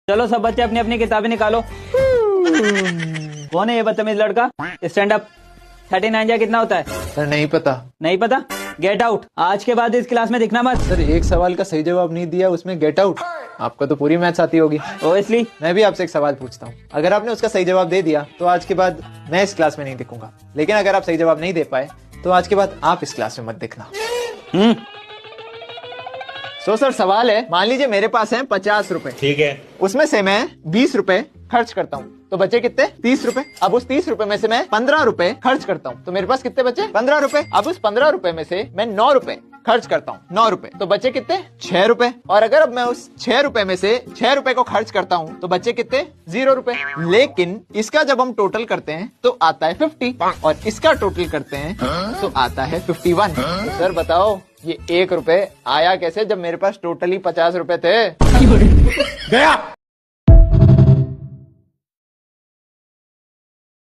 चलो सब बच्चे अपनी अपनी किताबें निकालो। कौन है ये बदतमीज लड़का? Stand up. 39 जा कितना होता है? सर नहीं पता। नहीं पता? Get out. आज के बाद इस क्लास में दिखना मत। सर एक सवाल का सही जवाब नहीं दिया, उसमें गेट आउट। आपको तो पूरी मैथ्स आती होगी। ओब्वियसली। मैं भी आपसे एक सवाल पूछता हूँ, अगर आपने उसका सही जवाब दे दिया तो आज के बाद मैं इस क्लास में नहीं दिखूंगा, लेकिन अगर आप सही जवाब नहीं दे पाए तो आज के बाद आप इस क्लास में मत दिखना। सर सवाल है, मान लीजिए मेरे पास है 50 रुपए, ठीक है, उसमें से मैं 20 रुपए खर्च करता हूँ तो बचे कितने? 30 रुपए। अब उस 30 रुपए में से मैं 15 रुपए खर्च करता हूँ तो मेरे पास कितने बचे? 15 रुपए। अब उस 15 रुपए में से मैं 9 रुपए खर्च करता हूँ, 9 रुपए, तो बचे कितने? 6 रुपए। और अगर अब मैं उस 6 रुपए में से 6 रुपए को खर्च करता हूँ तो बचे कितने? 0 रुपए। लेकिन इसका जब हम टोटल करते हैं तो आता है 50 और इसका टोटल करते हैं तो आता है 51। तो सर बताओ ये 1 रुपए आया कैसे जब मेरे पास टोटली 50 रुपए थे? गया।